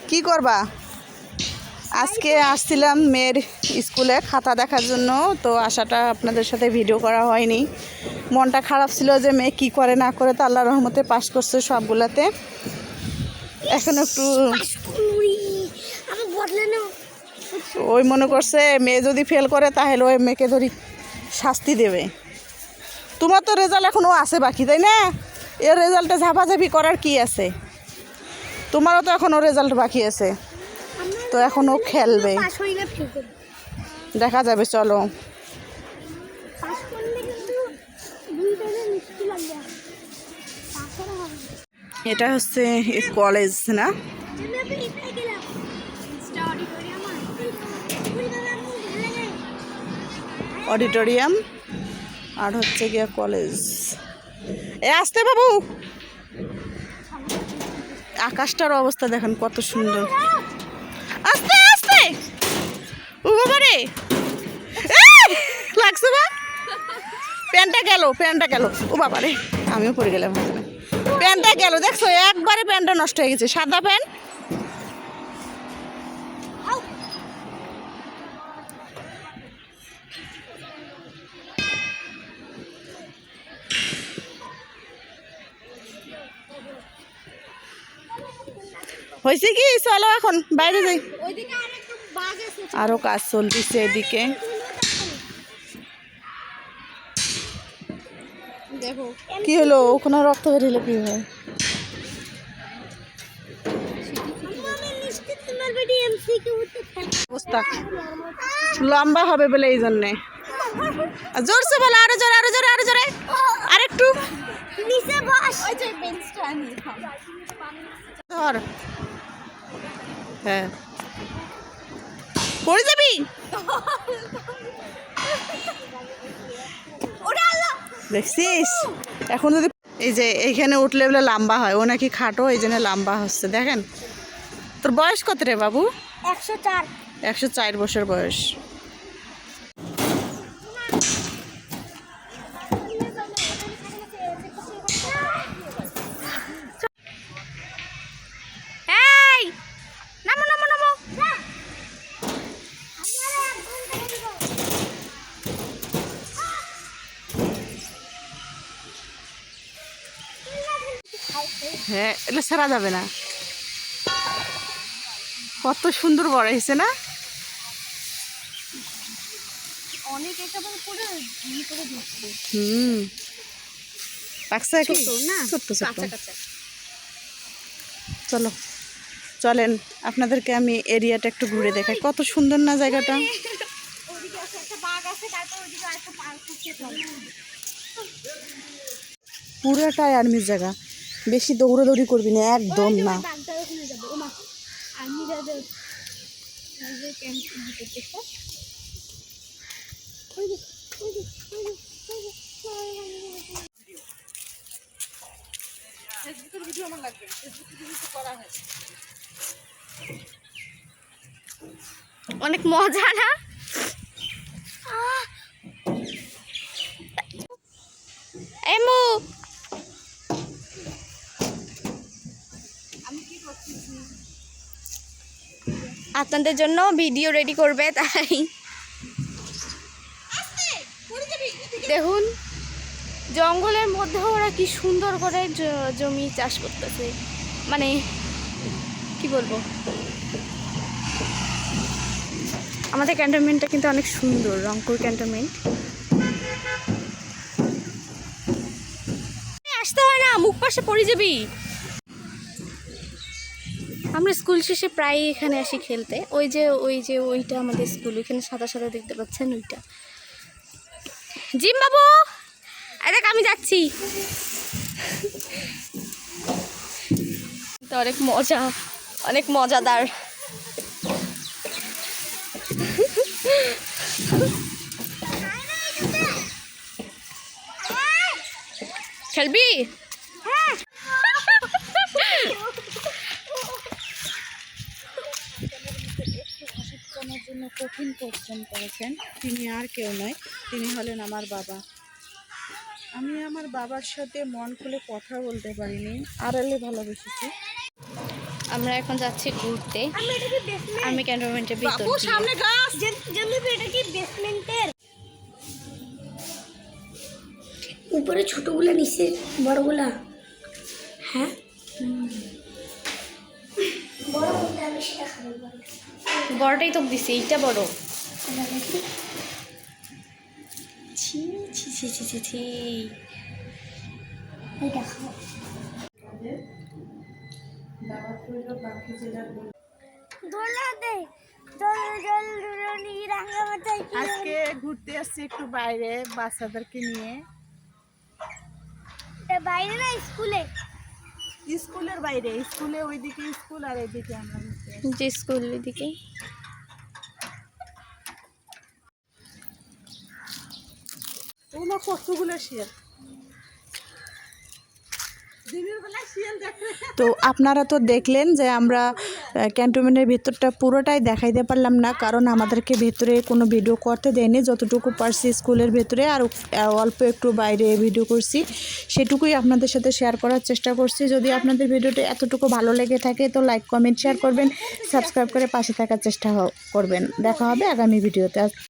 কি করবা? আজকে আসছিলাম মেয়ের স্কুলে খাতা দেখার জন্য, তো আসাটা আপনাদের সাথে ভিডিও করা হয়নি। মনটা খারাপ ছিল যে মেয়ে কি করে না করে, তো আল্লাহর রহমতে পাস করছে সবগুলাতে। এখন একটু ওই মনে করছে মেয়ে যদি ফেল করে তাহলে ওই মেয়েকে ধরি শাস্তি দেবে। তোমার তো রেজাল্ট এখনও আছে বাকি, তাই না? এর রেজাল্টে ঝাপাঝাপি করার কি আছে? তোমারও তো এখনও রেজাল্ট বাকি আছে, তো এখনও খেলবে, দেখা যাবে। চলো, এটা হচ্ছে কলেজ না? অডিটোরিয়াম আর হচ্ছে গিয়া কলেজ। এ আসতে বাবু, আকাশটার অবস্থা দেখেন কত সুন্দর। আস্তে আস্তে, ও বাবা রে, লাগছে বা? প্যান্টটা গেল, ও বাবা রে, আমিও পড়ে গেলাম। প্যান্টটা গেল, দেখছো একবারে প্যান্টটা নষ্ট হয়ে গেছে, সাদা প্যান্ট। হয়েছে কি, চলো এখন বাইরে যাই। আরো কাজ চলতেছে এদিকে। কি হলো? ওখানে রক্ত বেরিয়ে কি হয়? অবস্থা লম্বা হবে বলে এই জন্যে। জোরছে বলো, আরো জোরে, আরো জোরে, আরো জোরে, আরেকটু ধর। হ্যাঁ, পড়ে যাবি। দেখছিস এখন যদি এই যে এইখানে উঠলে বলে লম্বা হয়, ও নাকি খাটো, এই জন্য লম্বা হচ্ছে। দেখেন, তোর বয়স কত রে বাবু? 104। 104 বছর বয়স। হ্যাঁ, এটা ছাড়া যাবে না। কত সুন্দর বড় হয়েছে না? অনেক একেবারে পুরো ঝুলি করে দিচ্ছে। পাকছে কি না, ছোট্ট ছোট্ট। কাঁচা কাঁচা। চলো, চলেন আপনাদেরকে আমি এরিয়াটা একটু ঘুরে দেখাই। কত সুন্দর না জায়গাটা? ওদিকে আছে একটা বাঘ আছে, তারপর ওদিকে আরেকটা পার্ক আছে। পুরোটাই আর্মির জায়গা, বেশি দৌড়াদৌড়ি করবি না একদম না। বাঘটার ওখানে যাবো। ওমা, আর্মিরা যে ক্যাম্প করতেছে। অনেক মজা না? এমু আপনাদের জন্য ভিডিও রেডি করবে, তাই দেখুন জঙ্গলের মধ্যে ওরা কি সুন্দর করে জমি চাষ করতেছে। মানে কি বলবো, আমাদের ক্যান্টনমেন্টটা কিন্তু অনেক সুন্দর, রংপুর ক্যান্টনমেন্ট। আসতে হয় না, মুখ পাশে পড়ে যাবি। আমরা স্কুল শেষে প্রায় এখানে আসি খেলতে। ওই যে ওইটা আমাদের স্কুল, ওইখানে সাদা সাদা দেখতে পাচ্ছেন, ওইটা। জিম বাবু, দেখ আমি যাচ্ছি। তো অনেক মজা, অনেক মজাদার। খেলবি? করার জন্য কঠিন পরিশ্রম করেছেন তিনি আর কেউ নয়, তিনি হলেন আমার বাবা। আমি আমার বাবার সাথে মন খুলে কথা বলতে পারিনি, আড়ালে ভালোবেসেছি। আমরা এখন যাচ্ছি ঘুরতে আর্মি ক্যান্টনমেন্টের ভিতর দিয়ে। সামনে গাছ। এটা কি বেসমেন্টের উপরে ছোটগুলা নিচে বড়গুলা? হ্যাঁ, বড় কোনটা আমি সেটা খাবো। বড়টাই তো দিছি, এইটা বড়। ছি ছি ছি ছি ছি ছি। এটা খাবো। দোলা দে জল জল দুরনি রাঙ্গামাটাই কি আজকে ঘুরতে আসছি একটু বাইরে বাচ্চাদেরকে নিয়ে। এটা বাইরে না স্কুলে? স্কুলের বাইরে, স্কুলে ওইদিকে স্কুল আর এইদিকে আমরা ঘুরতে আসছি। যে স্কুলের দিকে। ওগুলো কতগুলো শিয়াল। তো আপনারা তো দেখলেন যে আমরা ক্যান্টনমেন্টের ভেতরটা পুরোটাই দেখাইতে পারলাম না, কারণ আমাদেরকে ভেতরে কোনো ভিডিও করতে দেয়নি। যতটুকু পারছি স্কুলের ভেতরে আর অল্প একটু বাইরে ভিডিও করছি, সেটুকুই আপনাদের সাথে শেয়ার করার চেষ্টা করছি। যদি আপনাদের ভিডিওটা এতটুকু ভালো লেগে থাকে তো লাইক কমেন্ট শেয়ার করবেন, সাবস্ক্রাইব করে পাশে থাকার চেষ্টা করবেন। দেখা হবে আগামী ভিডিওতে।